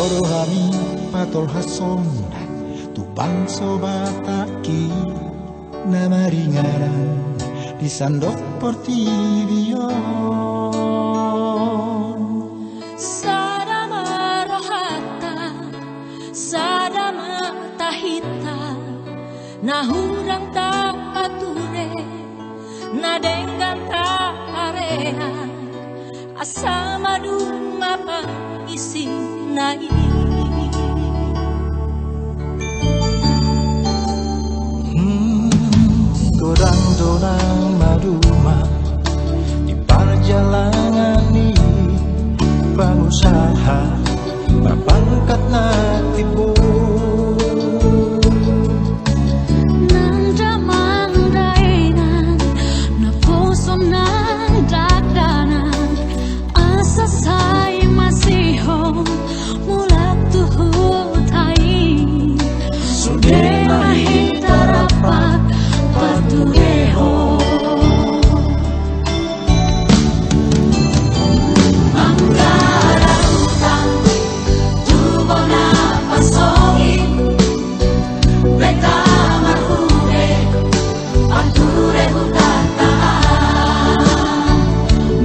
Rohani patol hason tu bangso bataki nama ringaran di sandok portivio Sadama rohata sadama tahita nahurang ta pature nadenggan ta area asama dumapa isi nai Godang donang maduma di perjalanan ini pengusaha berpangkat na tipu nang damang dainan na puso ng dagdanan asa sa'y masihong mula tuhod ay sude mahitarapat patureho Manggarautan tubo na pasongin beta marhure pature hutataan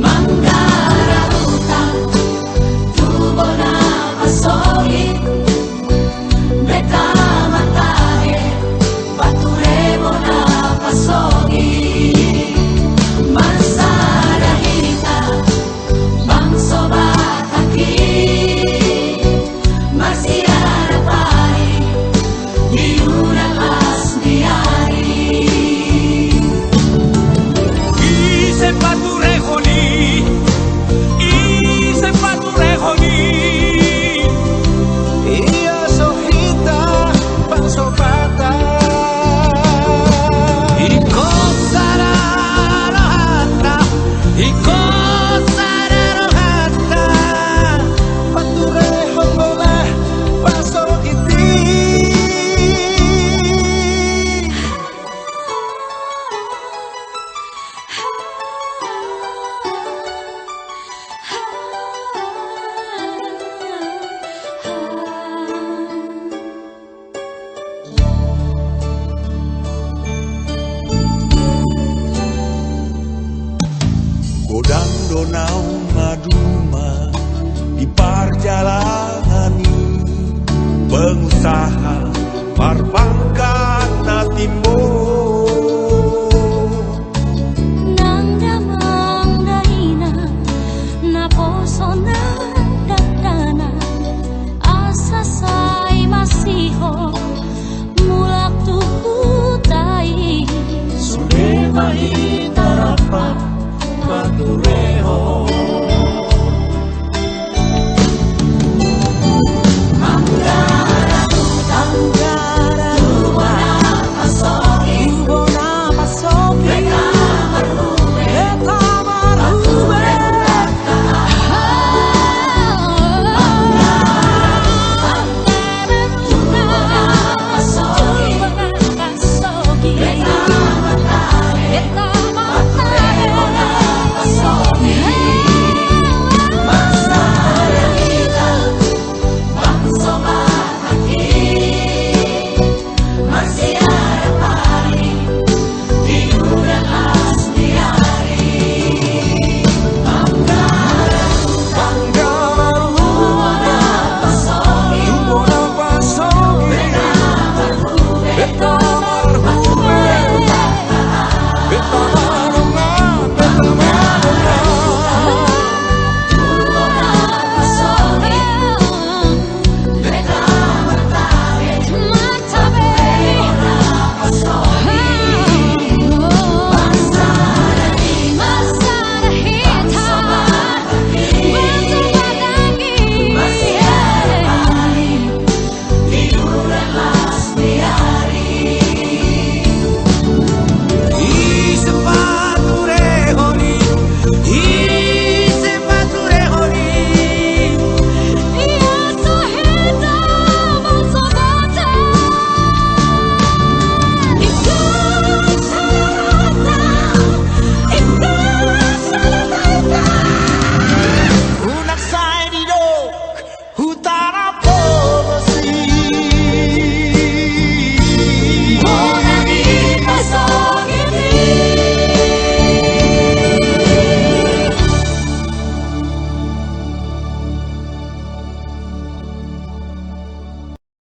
Manggarautan tubo na pasongin beta matahe pature mo na pasongin Mansarahita bangso bataki Marsiarapari diunang asniari Ise paturehoni iya sohita bangso bata Iko sararohata Iko sararohata paturehon bola baso iti Godang donau maduma di perjalanan ini pengusaha perpangkat na timbo nang damang dainan na puso ng